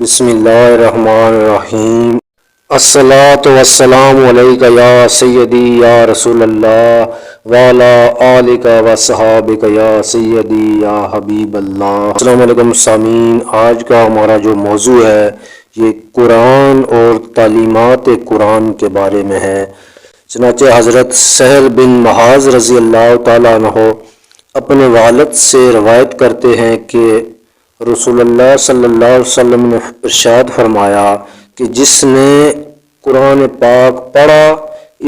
بسم اللہ الرحمن الرحیم۔ الصلاۃ والسلام علیک یا سیدی یا رسول اللہ وعلی آلک و صحابک یا سیدی یا حبیب اللہ۔ السلام علیکم سامعین، آج کا ہمارا جو موضوع ہے یہ قرآن اور تعلیمات قرآن کے بارے میں ہے۔ چنانچہ حضرت سہل بن معاذ رضی اللہ تعالیٰ عنہ اپنے والد سے روایت کرتے ہیں کہ رسول اللہ صلی اللہ علیہ وسلم نے ارشاد فرمایا کہ جس نے قرآن پاک پڑھا،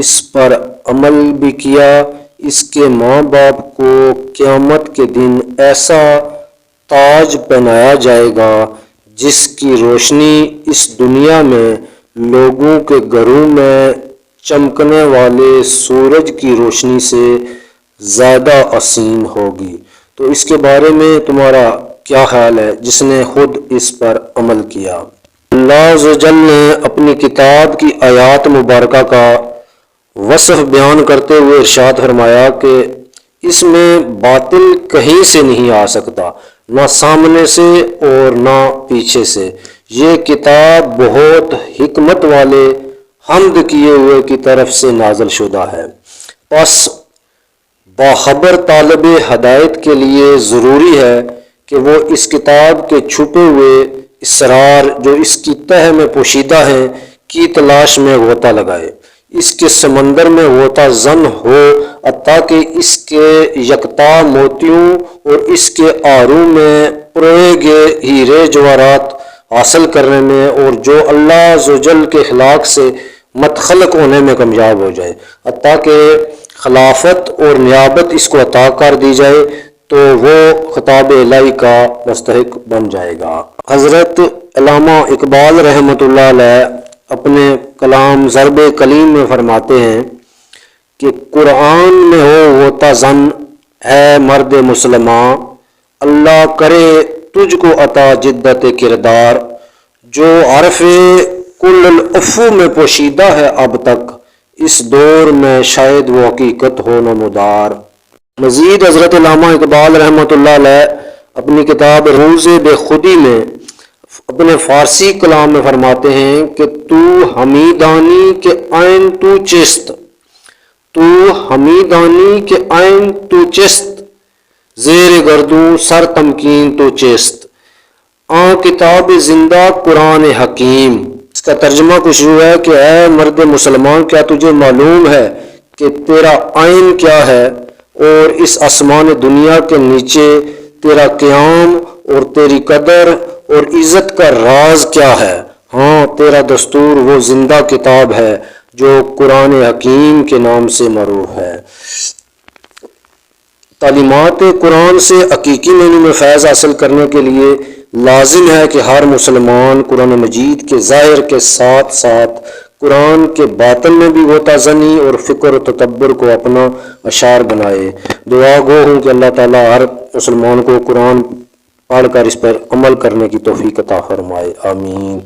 اس پر عمل بھی کیا، اس کے ماں باپ کو قیامت کے دن ایسا تاج پہنایا جائے گا جس کی روشنی اس دنیا میں لوگوں کے گھروں میں چمکنے والے سورج کی روشنی سے زیادہ حسین ہوگی۔ تو اس کے بارے میں تمہارا کیا خیال ہے جس نے خود اس پر عمل کیا؟ اللہ عز و جل نے اپنی کتاب کی آیات مبارکہ کا وصف بیان کرتے ہوئے ارشاد فرمایا کہ اس میں باطل کہیں سے نہیں آ سکتا، نہ سامنے سے اور نہ پیچھے سے۔ یہ کتاب بہت حکمت والے حمد کیے ہوئے کی طرف سے نازل شدہ ہے۔ پس باخبر طالب ہدایت کے لیے ضروری ہے کہ وہ اس کتاب کے چھپے ہوئے اسرار جو اس کی تہہ میں پوشیدہ ہیں کی تلاش میں غوطہ لگائے، اس کے سمندر میں غوطہ زن ہو تاکہ اس کے یکتا موتیوں اور اس کے آرو میں پروئے گئے ہیرے جواہرات حاصل کرنے میں اور جو اللہ عز و جل کے اخلاق سے متخلق ہونے میں کامیاب ہو جائے، تاکہ خلافت اور نیابت اس کو عطا کر دی جائے تو وہ خطاب الہی کا مستحق بن جائے گا۔ حضرت علامہ اقبال رحمۃ اللہ علیہ اپنے کلام ضرب کلیم میں فرماتے ہیں کہ قرآن میں ہو غوطہ زن ہے مرد مسلمان، اللہ کرے تجھ کو عطا جدت کردار، جو حرف کل العفو میں پوشیدہ ہے اب تک، اس دور میں شاید وہ حقیقت ہو نمودار۔ مزید حضرت علامہ اقبال رحمۃ اللہ علیہ اپنی کتاب روز بے خودی میں اپنے فارسی کلام میں فرماتے ہیں کہ تو حمیدانی کے عین تو چست، تو حمیدانی کے عین تو چست، زیر گردوں سر تمکین تو چست، کتاب زندہ قرآن حکیم۔ اس کا ترجمہ کچھ یوں ہے کہ اے مرد مسلمان، کیا تجھے معلوم ہے کہ تیرا عین کیا ہے اور اس آسمان دنیا کے نیچے تیرا قیام اور تیری قدر اور عزت کا راز کیا ہے؟ ہاں، تیرا دستور وہ زندہ کتاب ہے جو قرآن حکیم کے نام سے معروف ہے۔ تعلیمات قرآن سے حقیقی معنی میں فیض حاصل کرنے کے لیے لازم ہے کہ ہر مسلمان قرآن مجید کے ظاہر کے ساتھ ساتھ قرآن کے باطن میں بھی غوطہ زنی اور فکر و تدبر کو اپنا اشعار بنائے۔ دعا گو ہوں کہ اللہ تعالیٰ ہر مسلمان کو قرآن پڑھ کر اس پر عمل کرنے کی توفیق عطا فرمائے، آمین۔